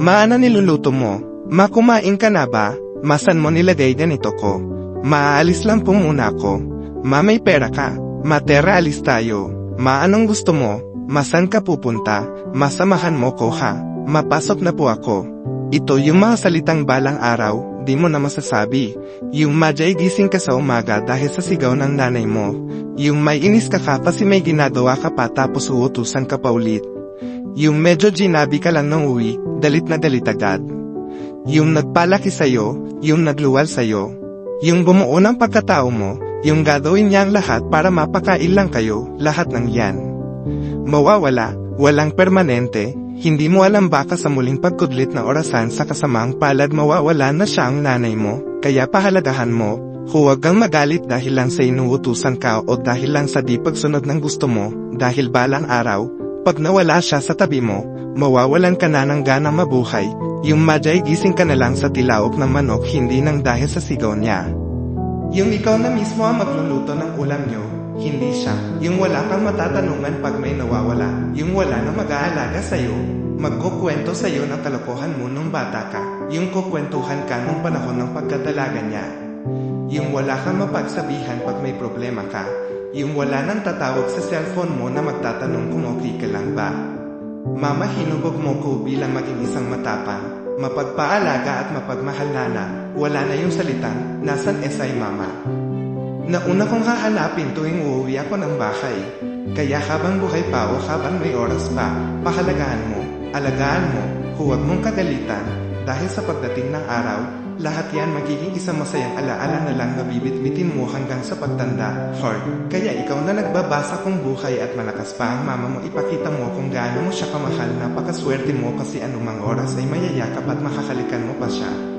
Maana niluluto mo? Ma, kumain ka na ba? Masan mo nilagay ganito ko? Maaalis lang po muna ako. Ma, may pera ka? Ma, tara alis tayo. Ma, anong gusto mo? Masan ka pupunta? Masamahan mo ko ha? Mapasok na po ako. Ito yung mga salitang balang araw, di mo na masasabi. Yung madyay gising ka sa umaga dahil sa sigaw ng nanay mo. Yung may inis ka kasi may ginagawa ka pa tapos uutusan ka pa ulit. Yung medyo ginabi ka lang nung uwi, dalit na dalit agad. Yung nagpalaki sa'yo, yung nagluwal sa'yo. Yung bumuo ng pagkatao mo, yung gagawin niya ang lahat para mapakain lang kayo, lahat ng yan. Mawawala, walang permanente, hindi mo alam baka sa muling pagkudlit na orasan sa kasamaang palad mawawala na siya ang nanay mo, kaya pahalagahan mo, huwag kang magalit dahil lang sa inuutusan ka o dahil lang sa di pagsunod ng gusto mo, dahil balang araw, pag nawala siya sa tabi mo, mawawalan ka na ng ganang mabuhay, yung madyay gising ka na lang sa tilaok ng manok hindi nang dahil sa sigaw niya. Yung ikaw na mismo ang magluluto ng ulam nyo, hindi siya. Yung wala kang matatanungan pag may nawawala, yung wala na mag-aalaga sa'yo, magkukwento sa'yo ng kalokohan mo nung bata ka, yung kukwentuhan ka nung panahon ng pagkadalaga niya. Yung wala kang mapagsabihan pag may problema ka, yung wala nang tatawag sa cellphone mo na magtatanong kung okay ka lang ba. Mama, hinubog mo ko bilang maging isang matapang, mapagpaalaga at mapagmahal na, wala na yung salitang, nasan esay mama. Nauna kong hahanapin tuwing uuwi ako ng bahay. Kaya habang buhay pa o habang may oras pa, pahalagahan mo, alagaan mo, huwag mong kagalitan, dahil sa pagdating ng araw, lahat yan magiging isang masayang alaala na lang na bibitbitin mo hanggang sa pagtanda, Heart. Kaya ikaw na nagbabasa kung buhay at malakas pa ang mama mo, ipakita mo kung gaano mo siya kamahal. Napakaswerte mo kasi anumang oras ay mayayakap at makakalikan mo pa siya.